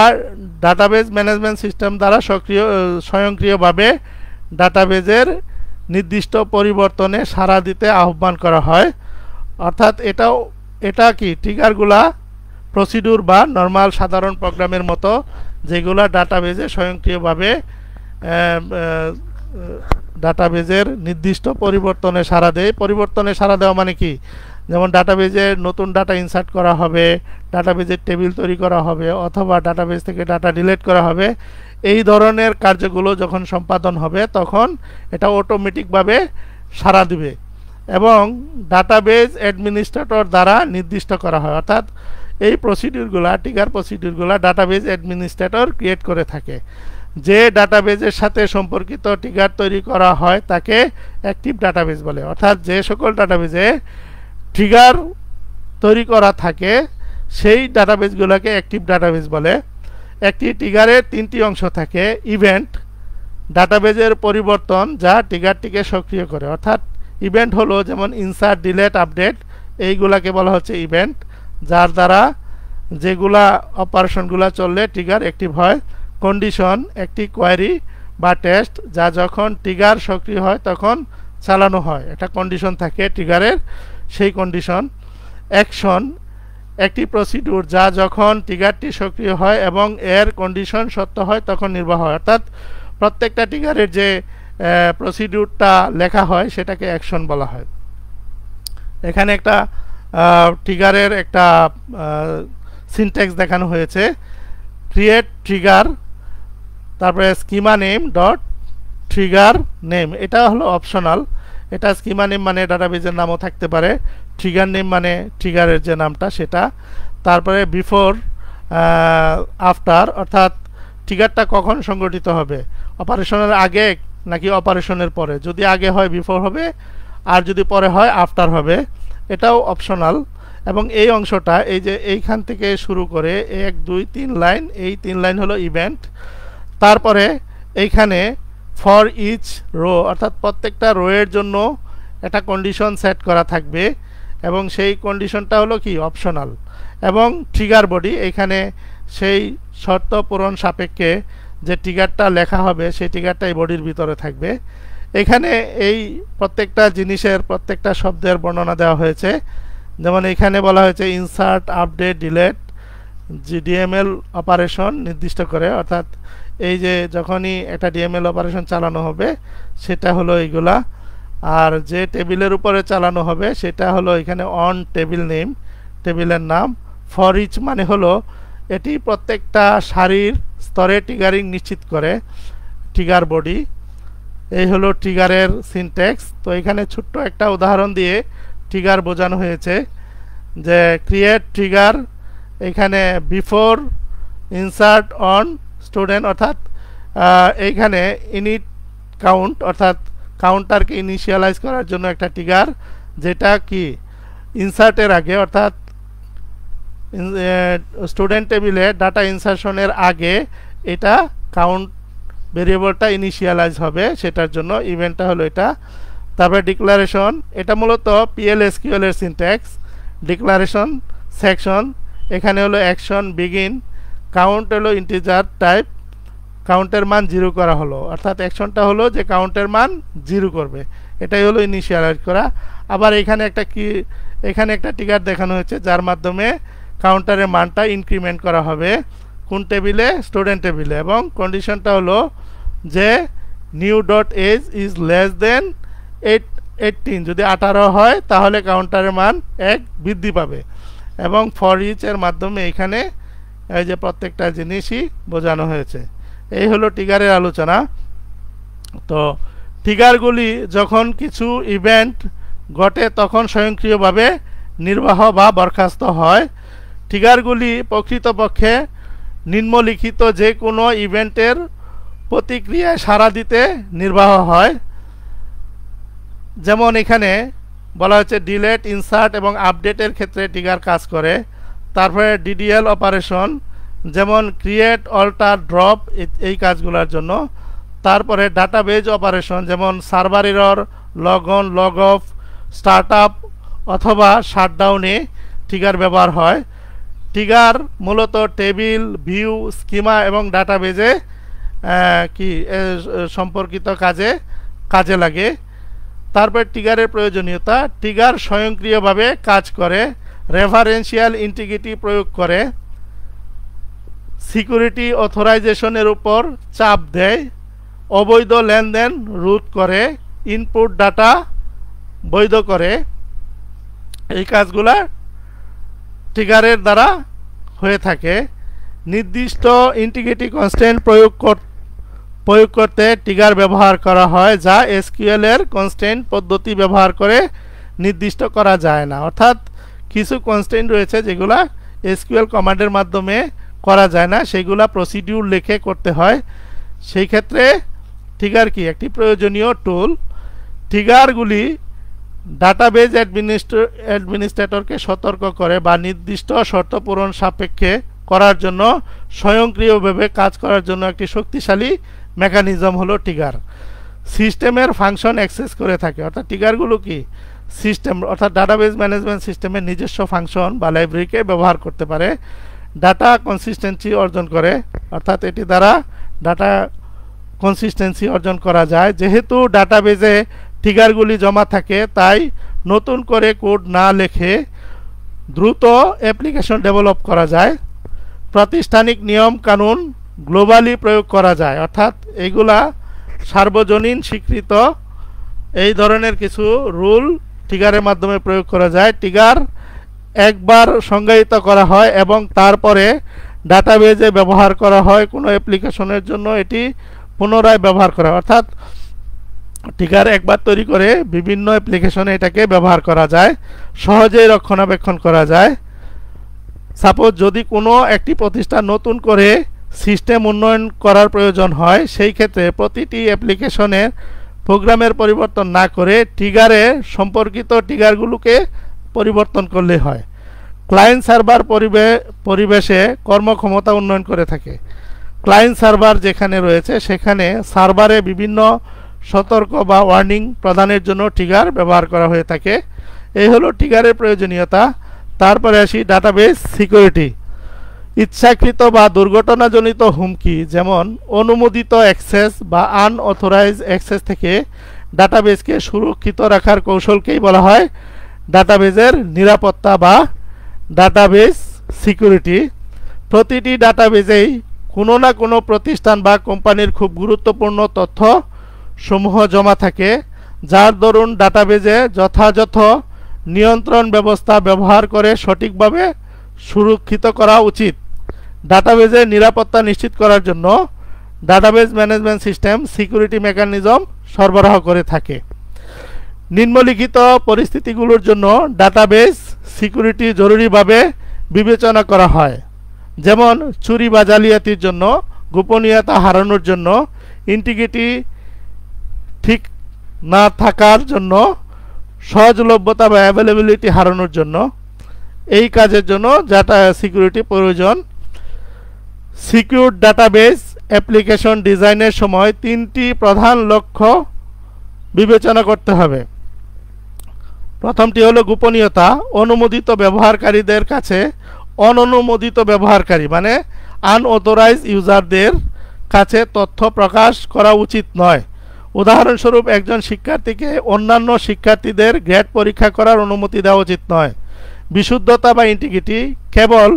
ডাটাবেজ ম্যানেজমেন্ট সিস্টেম দ্বারা স্বয়ংক্রিয়ভাবে ডাটাবেজের নির্দিষ্ট পরিবর্তনে সাড়া দিতে আহ্বান করা হয়। অর্থাৎ এটা কি ট্রিগারগুলা প্রসিডিউর বা নর্মাল সাধারণ প্রোগ্রামের মতো, যেগুলো ডাটাবেজে স্বয়ংক্রিয়ভাবে ডাটাবেজের নির্দিষ্ট পরিবর্তনে সাড়া দেয়। পরিবর্তনে সাড়া দেওয়া মানে কি? যেমন ডাটাবেজে নতুন ডাটা ইনসার্ট করা হবে, ডাটাবেজের টেবিল তৈরি করা হবে, অথবা ডাটাবেজ থেকে ডাটা ডিলিট করা হবে। এই ধরনের কার্যগুলো যখন সম্পাদন হবে তখন এটা অটোমেটিকভাবে সাড়া দিবে এবং ডাটাবেজ অ্যাডমিনিস্ট্রেটর দ্বারা নির্দিষ্ট করা হয়। অর্থাৎ এই প্রসিডিউরগুলো, ট্রিগার প্রসিডিউরগুলো ডাটাবেজ অ্যাডমিনিস্ট্রেটর ক্রিয়েট করে থাকে। যে ডাটাবেজের সাথে সম্পর্কিত ট্রিগার তৈরি করা হয় তাকে অ্যাক্টিভ ডাটাবেজ বলে। অর্থাৎ যে সকল ডাটাবেজে ট্রিগার তৈরি করা থাকে সেই ডাটাবেজগুলোকে অ্যাক্টিভ ডাটাবেজ বলে। একটি ট্রিগারের তিনটি অংশ থাকে: ইভেন্ট, ডাটাবেজের পরিবর্তন যা ট্রিগারটিকে সক্রিয় করে, অর্থাৎ ইভেন্ট হলো যেমন ইনসার্ট, ডিলেট, আপডেট, এইগুলাকে বলা হচ্ছে ইভেন্ট, যার দ্বারা যেগুলা অপারেশনগুলা চললে ট্রিগার অ্যাক্টিভ হয়। কন্ডিশন, একটি কোয়েরি বা টেস্ট যা যখন ট্রিগার সক্রিয় হয় তখন চালানো হয়, একটা কন্ডিশন থাকে ট্রিগারের, সেই কন্ডিশন। অ্যাকশন, একটি প্রসিডিউর যা যখন ট্রিগারটি সক্রিয় হয় এবং এর কন্ডিশন সত্য হয় তখন নির্বাহ হয়। অর্থাৎ প্রত্যেকটা ট্রিগারের যে প্রসিডিউরটা লেখা হয় সেটাকে অ্যাকশন বলা হয়। এখানে একটা ট্রিগারের একটা সিনট্যাক্স দেখানো হয়েছে: ক্রিয়েট ট্রিগার, তারপরে schema name dot trigger name, এটা হলো অপশনাল। এটা স্কিমা নেম মানে ডাটাবেজের নামও থাকতে পারে, ট্রিগার নেম মানে ট্রিগারের যে নামটা সেটা। তারপরে বিফোর, আফটার, অর্থাৎ ট্রিগারটা কখন সংগঠিত হবে, অপারেশনের আগে নাকি অপারেশনের পরে। যদি আগে হয় বিফোর হবে, আর যদি পরে হয় আফটার হবে। এটাও অপশনাল। এবং এই অংশটা, এই যে এইখান থেকে শুরু করে 1 2 3 লাইন, এই 3 লাইন হলো ইভেন্ট। তারপরে এইখানে ফর ইচ রো, অর্থাৎ প্রত্যেকটা রোয়ের জন্য একটা কন্ডিশন সেট করা থাকবে এবং সেই কন্ডিশনটা হলো কি অপশনাল। এবং ট্রিগার বডি, এখানে সেই শর্ত পূরণ সাপেক্ষে যে ট্রিগারটা লেখা হবে সেই ট্রিগারটা এই বডির ভিতরে থাকবে। এখানে এই প্রত্যেকটা জিনিসের প্রত্যেকটা শব্দের বর্ণনা দেওয়া হয়েছে। যেমন এখানে বলা হয়েছে insert, update, delete, DML operation নির্দিষ্ট করে, অর্থাৎ এই যে যখনই একটা ডিএমএল অপারেশন চালানো হবে সেটা হলো এইগুলা। আর যে টেবিলের উপরে চালানো হবে সেটা হলো এখানে অন টেবিল নেম, টেবিলের নাম। ফর ইচ মানে হলো এটি প্রত্যেকটা সারির স্তরে ট্রিগারিং নিশ্চিত করে, ট্রিগার বডি। এই হলো ট্রিগারের সিনট্যাক্স। তো এখানে ছোট্ট একটা উদাহরণ দিয়ে ট্রিগার বোঝানো হয়েছে যে ক্রিয়েট ট্রিগার, এখানে বিফোর ইনসার্ট অন স্টুডেন্ট, অর্থাৎ এইখানে ইনিট কাউন্ট, অর্থাৎ কাউন্টারকে ইনিশিয়ালাইজ করার জন্য একটা ট্রিগার, যেটা কি ইনসার্টের আগে অর্থাৎ স্টুডেন্ট টেবিলে ডাটা ইনসার্শনের আগে এটা কাউন্ট ভেরিয়েবলটা ইনিশিয়ালাইজ হবে, সেটার জন্য ইভেন্টটা হলো এটা। তারপরে ডিক্লারেশন, এটা মূলত PL/SQL এর সিনট্যাক্স। ডিক্লারেশন সেকশন, এখানে হলো অ্যাকশন বিগিন, কাউন্ট হলো ইন্টিজার টাইপ, কাউন্টের মান 0 করা হলো, অর্থাৎ অ্যাকশনটা হলো যে কাউন্টের মান 0 করবে, এটাই হলো ইনিশিয়ালাইজ করা। আবার এখানে একটা ট্রিগার দেখানো হয়েছে যার মাধ্যমে কাউন্টারের মানটা ইনক্রিমেন্ট করা হবে কোন টেবিলে, স্টুডেন্ট টেবিলে, এবং কন্ডিশনটা হলো যে new dot age is less than 18, যদি 18 হয় তাহলে কাউন্টারের মান 1 বৃদ্ধি পাবে। এবং ফর ইচ এর মাধ্যমে এখানে এই যে প্রত্যেকটা জিনিসই বোঝানো হয়েছে। এই হলো ট্রিগারের আলোচনা। তো ট্রিগারগুলি যখন কিছু ইভেন্ট ঘটে তখন স্বয়ংক্রিয়ভাবে নির্বাহ বা বরখাস্ত হয়। ট্রিগারগুলি প্রকৃতপক্ষে নিম্নলিখিত যে কোনো ইভেন্টের প্রতিক্রিয়ায় সাড়া দিতে নির্বাহ হয়। যেমন এখানে বলা হচ্ছে ডিলেট, ইনসার্ট এবং আপডেটের ক্ষেত্রে ট্রিগার কাজ করে। তারপরে DDL অপারেশন, যেমন ক্রিয়েট, অল্টার, ড্রপ, এই কাজগুলোর জন্য। তারপরে ডাটাবেজ অপারেশন, যেমন server error, log on, log of, start up অথবা শাটডাউনে ট্রিগার ব্যবহার হয়। ট্রিগার মূলত টেবিল, ভিউ, স্কিমা এবং ডাটাবেজে সম্পর্কিত কাজে লাগে। তারপর ট্রিগারের প্রয়োজনীয়তা, ট্রিগার স্বয়ংক্রিয়ভাবে কাজ করে, রেফারেন্সিয়াল ইন্টিগ্রিটি প্রয়োগ করে, সিকিউরিটি অথরাইজেশনের উপর চাপ দেয়, অবৈধ লেনদেন রোধ করে, ইনপুট ডাটা বৈধ করে। এই কাজগুলা ট্রিগারের দ্বারা হয়ে থাকে। নির্দিষ্ট ইন্টিগ্রিটি কনস্ট্যান্ট প্রয়োগ করতে ট্রিগার ব্যবহার করা হয়, যা SQL এর কনস্ট্যান্ট পদ্ধতি ব্যবহার করে নির্দিষ্ট করা যায় না। অর্থাৎ কিছু কনস্ট্যান্ট রয়েছে যেগুলা SQL কমান্ডের মাধ্যমে করা যায় না, সেগুলা প্রসিডিউর লিখে করতে হয়। সেই ক্ষেত্রে ট্রিগার কি একটি প্রয়োজনীয় টুল। ট্রিগারগুলি ডাটাবেজ অ্যাডমিনিস্ট্রেটরকে সতর্ক করে বা নির্দিষ্ট শর্ত পূরণ সাপেক্ষে করার জন্য স্বয়ংক্রিয়ভাবে কাজ করার জন্য একটি শক্তিশালী মেকানিজম হলো ট্রিগার। সিস্টেমের ফাংশন অ্যাক্সেস করে থাকে, অর্থাৎ ট্রিগারগুলো কি সিস্টেম অর্থাৎ ডাটাবেজ ম্যানেজমেন্ট সিস্টেমের নিজস্ব ফাংশন বা লাইব্রেরিকে ব্যবহার করতে পারে। ডাটা কনসিস্টেন্সি অর্জন করে, অর্থাৎ এটি দ্বারা ডাটা কনসিস্টেন্সি অর্জন করা যায়। যেহেতু ডাটাবেজে ট্রিগারগুলি জমা থাকে, তাই নতুন করে কোড না লিখে দ্রুত অ্যাপ্লিকেশন ডেভেলপ করা যায়। প্রাতিষ্ঠানিক নিয়ম কানুন গ্লোবালি প্রয়োগ করা যায়, অর্থাৎ এইগুলা সার্বজনীন স্বীকৃত এই ধরনের কিছু রুল ট্রিগারের মাধ্যমে প্রয়োগ করা যায়। ট্রিগার একবার সংজ্ঞায়িত করা হয় এবং তারপরে ডাটাবেজে ব্যবহার করা হয়। কোনো অ্যাপ্লিকেশনের জন্য এটি পুনরায় ব্যবহার করা, অর্থাৎ ট্রিগার একবার তৈরি করে বিভিন্ন অ্যাপ্লিকেশনে এটাকে ব্যবহার করা যায়, সহজেই রক্ষণাবেক্ষণ করা যায়। সাপোজ যদি কোনো একটি প্রতিষ্ঠান নতুন করে সিস্টেম উন্নয়ন করার প্রয়োজন হয়, সেই ক্ষেত্রে প্রতিটি অ্যাপ্লিকেশনের প্রোগ্রামের পরিবর্তন না করে ট্রিগারে সম্পর্কিত ট্রিগারগুলোকে পরিবর্তন করলে হয়। ক্লায়েন্ট সার্ভার পরিবেশে কর্মক্ষমতা উন্নয়ন করে থাকে। ক্লায়েন্ট সার্ভার যেখানে রয়েছে সেখানে সার্ভারে বিভিন্ন সতর্ক বা ওয়ার্নিং প্রদানের জন্য ট্রিগার ব্যবহার করা হয়ে থাকে। এই হলো ট্রিগারের প্রয়োজনীয়তা। তারপরে আসি ডাটাবেজ সিকিউরিটি। ইচ্ছাকৃত বা দুর্ঘটনাজনিত হুমকি, যেমন অনুমোদিত অ্যাক্সেস বা আনঅথরাইজ অ্যাক্সেস থেকে ডাটাবেজকে সুরক্ষিত রাখার কৌশলকেই বলা হয় ডাটাবেজের নিরাপত্তা বা ডাটাবেজ সিকিউরিটি। প্রতিটি ডাটাবেজেই কোনো না কোনো প্রতিষ্ঠান বা কোম্পানির খুব গুরুত্বপূর্ণ তথ্য সমূহ জমা থাকে, যার দরুন ডাটাবেজে যথাযথ নিয়ন্ত্রণ ব্যবস্থা ব্যবহার করে সঠিকভাবে সুরক্ষিত করা উচিত। ডাটাবেজের নিরাপত্তা নিশ্চিত করার জন্য database management system security mechanism সরবরাহ করে থাকে। নিম্নলিখিত পরিস্থিতিগুলোর জন্য ডাটাবেজ সিকিউরিটি জরুরিভাবে বিবেচনা করা হয়, যেমন চুরি বা জালিয়াতির জন্য, গোপনীয়তা হারানোর জন্য, ইন্টিগ্রিটি ঠিক না থাকার জন্য, সহজলভ্যতা বা অ্যাভেলেবিলিটি হারানোর জন্য। এই কাজের জন্য ডাটা সিকিউরিটি প্রয়োজন। সিকিউর ডাটাবেস অ্যাপ্লিকেশন ডিজাইনের সময় তিনটি প্রধান লক্ষ্য বিবেচনা করতে হবে। প্রথমটি হলো গোপনীয়তা। অনুমোদিত ব্যবহারকারীদের কাছে অননুমোদিত ব্যবহারকারী মানে আনঅথরাইজ ইউজারদের কাছে তথ্য প্রকাশ করা উচিত নয়। উদাহরণস্বরূপ একজন শিক্ষার্থীকে অন্যান্য শিক্ষার্থীদের গ্রেড পরীক্ষা করার অনুমতি দেওয়া উচিত নয়। বিশুদ্ধতা বা ইন্টিগ্রিটি, কেবল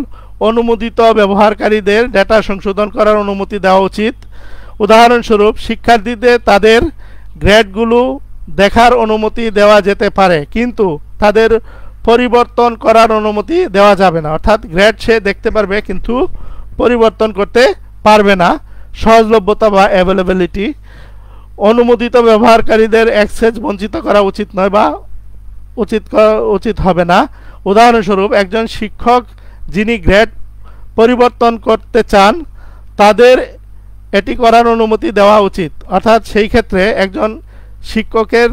অনুমোদিত ব্যবহারকারীদের ডেটা সংশোধন করার অনুমতি দেওয়া উচিত। উদাহরণস্বরূপ শিক্ষার্থীদের তাদের গ্রেডগুলো দেখার অনুমতি দেওয়া যেতে পারে, কিন্তু তাদের পরিবর্তন করার অনুমতি দেওয়া যাবে না। অর্থাৎ গ্রেড সে দেখতে পারবে কিন্তু পরিবর্তন করতে পারবে না। সহজলভ্যতা বা অ্যাভেলেবিলিটি, অনুমোদিত ব্যবহারকারীদের অ্যাক্সেস বঞ্চিত করা উচিত নয় বা উচিত হবে না। উদাহরণস্বরূপ একজন শিক্ষক যিনি গ্রেড পরিবর্তন করতে চান তাদের এটি করার অনুমতি দেওয়া উচিত। অর্থাৎ সেই ক্ষেত্রে একজন শিক্ষকের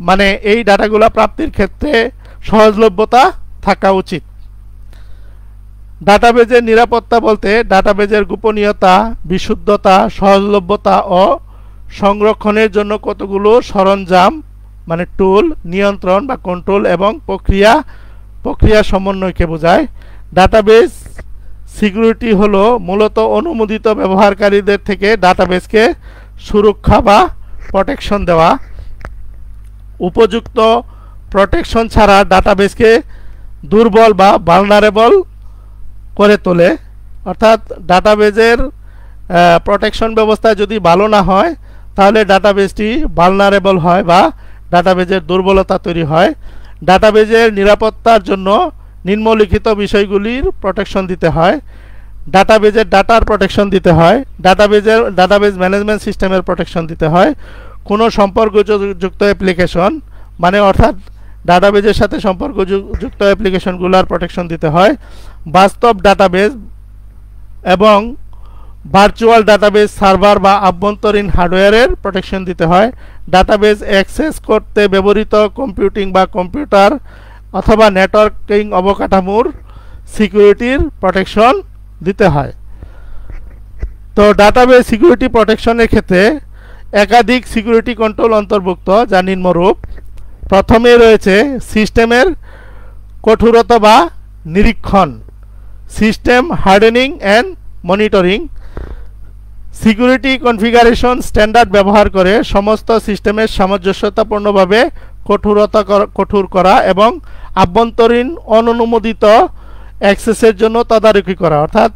মানে এই ডাটাগুলো প্রাপ্তির ক্ষেত্রে সহজলভ্যতা থাকা উচিত। ডাটাবেজের নিরাপত্তা বলতে ডাটাবেজের গোপনীয়তা, বিশুদ্ধতা, সহজলভ্যতা ও সংরক্ষণের জন্য কতগুলো সরঞ্জাম মানে টুল, নিয়ন্ত্রণ বা কন্ট্রোল এবং প্রক্রিয়া সমন্বয়কে বোঝায়। ডাটাবেজ সিকিউরিটি হলো মূলত অনুমোদিত ব্যবহারকারীদের থেকে ডাটাবেজকে সুরক্ষা বা প্রোটেকশন দেওয়া। উপযুক্ত প্রোটেকশন ছাড়া ডাটাবেজকে দুর্বল বা ভালনারেবল করে তোলে। অর্থাৎ ডাটাবেজের প্রোটেকশন ব্যবস্থা যদি ভালো না হয় তাহলে ডাটাবেজটি ভালনারেবল হয় বা ডাটাবেজের দুর্বলতা তৈরি হয়। ডাটাবেজের নিরাপত্তার জন্য নিম্নলিখিত বিষয়গুলির প্রোটেকশন দিতে হয়। ডাটাবেজের ডাটার প্রোটেকশন দিতে হয়। ডাটাবেজ ম্যানেজমেন্ট সিস্টেমের প্রোটেকশন দিতে হয়। কোনো সম্পর্কযুক্ত অ্যাপ্লিকেশন মানে অর্থাৎ ডাটাবেজের সাথে সম্পর্কযুক্ত অ্যাপ্লিকেশনগুলোর প্রোটেকশন দিতে হয়। বাস্তব ডাটাবেজ এবং ভার্চুয়াল ডাটাবেজ সার্ভার বা আভ্যন্তরীণ হার্ডওয়্যারের প্রোটেকশন দিতে হয়। ডাটাবেজ অ্যাক্সেস করতে ব্যবহৃত কম্পিউটিং বা কম্পিউটার অথবা নেটওয়ার্কিং অবকাঠামোর সিকিউরিটির প্রোটেকশন দিতে হয়। তো ডাটাবেজ সিকিউরিটি প্রোটেকশনের ক্ষেত্রে একাধিক সিকিউরিটি কন্ট্রোল অন্তর্ভুক্ত, যা নিম্নরূপ। প্রথমে রয়েছে সিস্টেমের কঠোরতা বা নিরীক্ষণ, system hardening and monitoring. Security configuration standard ব্যবহার করে সমস্ত সিস্টেমের সামঞ্জস্যতাপূর্ণভাবে কঠোর করা এবং আভ্যন্তরীণ অননুমোদিত অ্যাক্সেসের জন্য তদারকি করা, অর্থাৎ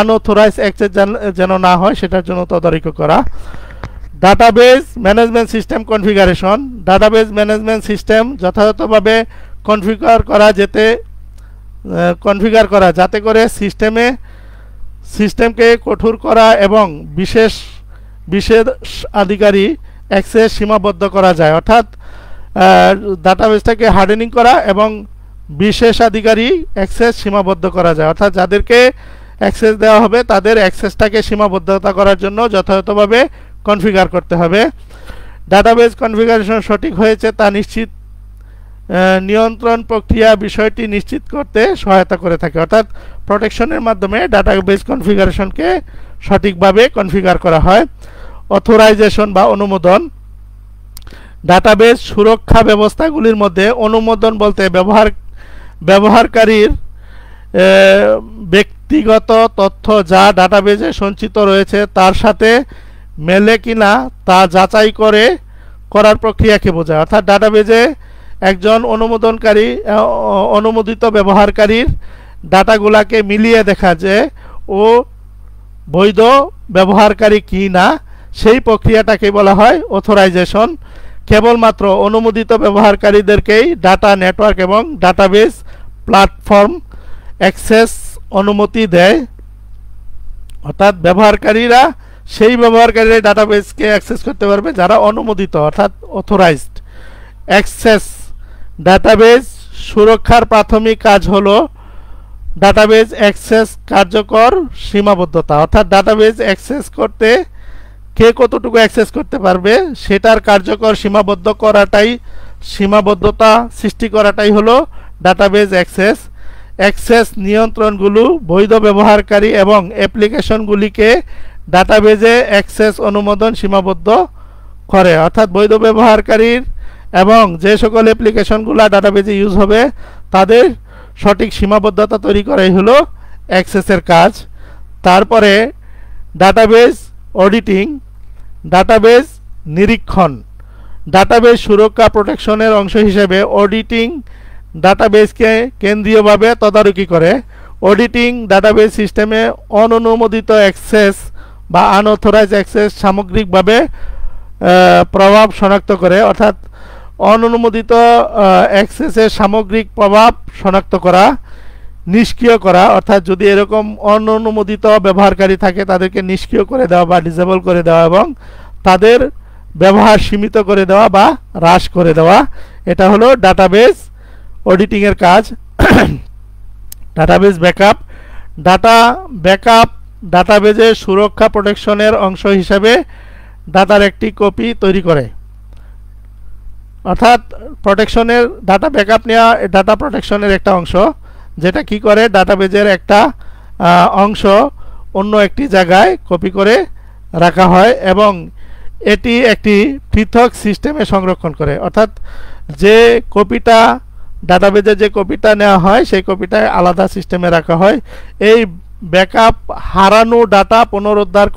আনঅথরাইজ অ্যাক্সেস যেন না হয় সেটার জন্য তদারকি করা। Database management system configuration, database management system যথাযথভাবে কনফিগার করা যাতে করে সিস্টেমকে কঠোর করা এবং বিশেষাধিকারী অ্যাক্সেস সীমাবদ্ধ করা যায়। অর্থাৎ ডাটাবেজটাকে হার্ডেনিং করা এবং বিশেষাধিকারী অ্যাক্সেস সীমাবদ্ধ করা যায়। অর্থাৎ যাদেরকে অ্যাক্সেস দেওয়া হবে তাদের অ্যাক্সেসটাকে সীমাবদ্ধতা করার জন্য যথাযথভাবে কনফিগার করতে হবে। ডাটাবেজ কনফিগারেশন সঠিক হয়েছে তা নিশ্চিত নিয়ন্ত্রণ প্রক্রিয়া বিষয়টি নিশ্চিত করতে সহায়তা করে থাকে। অর্থাৎ প্রোটেকশনের মাধ্যমে ডাটাবেজ কনফিগারেশনকে সঠিকভাবে কনফিগার করা হয়। অথরাইজেশন বা অনুমোদন, ডাটাবেজ সুরক্ষা ব্যবস্থাগুলির মধ্যে অনুমোদন বলতে ব্যবহারকারীর ব্যক্তিগত তথ্য যা ডাটাবেজে সঞ্চিত রয়েছে তার সাথে মেলে কিনা তা যাচাই করার প্রক্রিয়াকে বোঝায়। অর্থাৎ ডাটাবেজে একজন অনুমোদিত ব্যবহারকারীর ডাটাগুলাকে মিলিয়ে দেখা যে ও বৈধ ব্যবহারকারী কি না, সেই প্রক্রিয়াটাকে বলা হয় অথরাইজেশন। কেবলমাত্র অনুমোদিত ব্যবহারকারীদেরকেই ডাটা নেটওয়ার্ক এবং ডাটাবেজ প্ল্যাটফর্ম অ্যাক্সেস অনুমতি দেয়। অর্থাৎ সেই ব্যবহারকারীরা ডাটাবেজকে অ্যাক্সেস করতে পারবে যারা অনুমোদিত অর্থাৎ অথরাইজড। অ্যাক্সেস ডাটাবেজ সুরক্ষার প্রাথমিক কাজ হলো ডাটাবেজ অ্যাক্সেস কার্যকর সীমাবদ্ধতা। অর্থাৎ ডাটাবেজ অ্যাক্সেস করতে কে কতটুকু অ্যাক্সেস করতে পারবে সেটার কার্যকর সীমাবদ্ধ করাটাই সীমাবদ্ধতা সৃষ্টি করাটাই হলো ডাটাবেজ অ্যাক্সেস। অ্যাক্সেস নিয়ন্ত্রণগুলো বৈধ ব্যবহারকারী এবং অ্যাপ্লিকেশনগুলিকে ডাটাবেজে অ্যাক্সেস অনুমোদন সীমাবদ্ধ করে, অর্থাৎ বৈধ ব্যবহারকারীর এবং যে সকল অ্যাপ্লিকেশনগুলো ডাটাবেজে ইউজ হবে তাদের সঠিক সীমাবদ্ধতা তৈরি করাই হলো অ্যাক্সেসের কাজ। তারপরে ডাটাবেজ অডিটিং, ডাটাবেজ নিরীক্ষণ। ডাটাবেজ সুরক্ষা প্রোটেকশনের অংশ হিসেবে অডিটিং ডাটাবেজকে কেন্দ্রীয়ভাবে তদারকি করে। অডিটিং ডাটাবেজ সিস্টেমে অননুমোদিত অ্যাক্সেস বা আনঅথরাইজ অ্যাক্সেস সামগ্রিকভাবে প্রভাব শনাক্ত করে, অর্থাৎ অননুমোদিত অ্যাক্সেসের সামগ্রিক প্রভাব শনাক্ত করা, নিষ্ক্রিয় করা, অর্থাৎ যদি এরকম অননুমোদিত ব্যবহারকারী থাকে তাদেরকে নিষ্ক্রিয় করে দেওয়া বা ডিসেবল করে দেওয়া এবং তাদের ব্যবহার সীমিত করে দেওয়া বা হ্রাস করে দেওয়া, এটা হলো ডাটাবেজ অডিটিংয়ের কাজ। ডাটাবেজ ব্যাকআপ, ডাটাবেজের সুরক্ষা প্রোটেকশনের অংশ হিসাবে ডাটার একটি কপি তৈরি করে, অর্থাৎ প্রোটেকশনের ডাটা ব্যাকআপ নেওয়া ডাটা প্রোটেকশনের একটা অংশ, যেটা কি করে ডাটাবেজের একটা অংশ অন্য একটি জায়গায় কপি করে রাখা হয় এবং এটি একটি পৃথক সিস্টেমে সংরক্ষণ করে, অর্থাৎ যে কপিটা ডাটাবেজে যে কপিটা নেওয়া হয় সেই কপিটা আলাদা সিস্টেমে রাখা হয়। এই ব্যাকআপ হারানো ডাটা পুনরুদ্ধার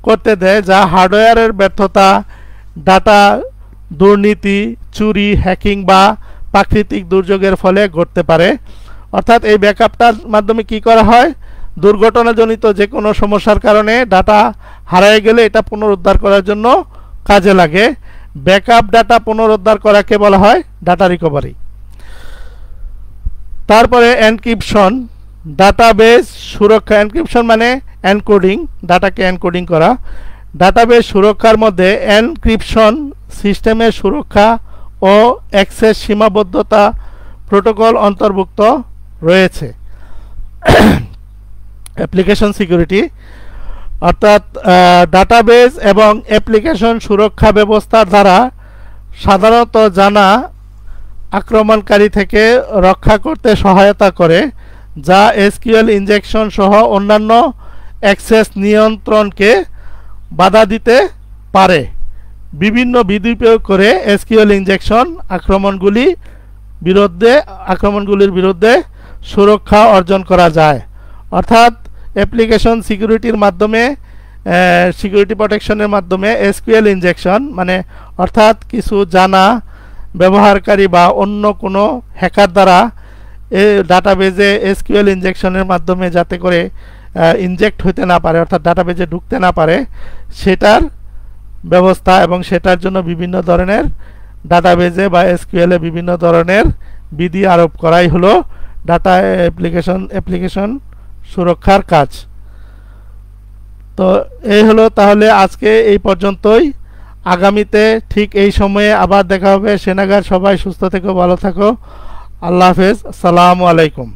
করতে দেয়, যা হার্ডওয়্যারের ব্যর্থতা, ডাটা দুর্নীতি, চুরি, হ্যাকিং বা প্রাকৃতিক দুর্যোগের ফলে ঘটতে পারে। অর্থাৎ এই ব্যাকআপটার মাধ্যমে কি করা হয়, দুর্ঘটনাজনিত যে কোনো সমস্যার কারণে ডাটা হারিয়ে গেলে এটা পুনরুদ্ধার করার জন্য কাজে লাগে। ব্যাকআপ ডাটা পুনরুদ্ধার করাকে বলা হয় ডাটা রিকভারি। তারপরে এনক্রিপশন, ডাটাবেজ সুরক্ষা। এনক্রিপশন মানে এনকোডিং, ডাটাকে এনকোডিং করা। ডাটাবেজ সুরক্ষার মধ্যে এনক্রিপশন সিস্টেমের সুরক্ষা ও অ্যাক্সেস সীমাবদ্ধতা প্রোটোকল অন্তর্ভুক্ত রয়েছে। অ্যাপ্লিকেশন সিকিউরিটি, অর্থাৎ ডাটাবেজ এবং অ্যাপ্লিকেশন সুরক্ষা ব্যবস্থার দ্বারা সাধারণত জানা আক্রমণকারী থেকে রক্ষা করতে সহায়তা করে, যা এসকিউএল ইনজেকশন সহ অন্যান্য অ্যাক্সেস নিয়ন্ত্রণকে বাধা দিতে পারে। বিভিন্ন বিধি প্রয়োগ করে এসকিউএল ইনজেকশন আক্রমণগুলির বিরুদ্ধে সুরক্ষা অর্জন করা যায়, অর্থাৎ অ্যাপ্লিকেশন সিকিউরিটির মাধ্যমে সিকিউরিটি প্রোটেকশনের মাধ্যমে এসকিউএল ইনজেকশন মানে অর্থাৎ কিছু জানা ব্যবহারকারী বা অন্য কোনো হ্যাকার দ্বারা এই ডাটাবেজে এসকিউএল ইনজেকশনের মাধ্যমে যাতে করে ইনজেক্ট হতে না পারে, অর্থাৎ ডাটাবেজে ঢুকতে না পারে, সেটার ব্যবস্থা এবং সেটার জন্য বিভিন্ন ধরনের ডাটাবেজে বা এসকিউএলে বিভিন্ন ধরনের বিধি আরোপ করাই হলো ডাটা অ্যাপ্লিকেশন সুরক্ষার কাজ। তো এই হলো তাহলে আজকে এই পর্যন্তই। আগামীতে ঠিক এই সময়ে আবার দেখা হবে। সেনাগার সবাই সুস্থ থেকো, ভালো থাকো। আল্লাহ হাফেজ, আসসালামু আলাইকুম।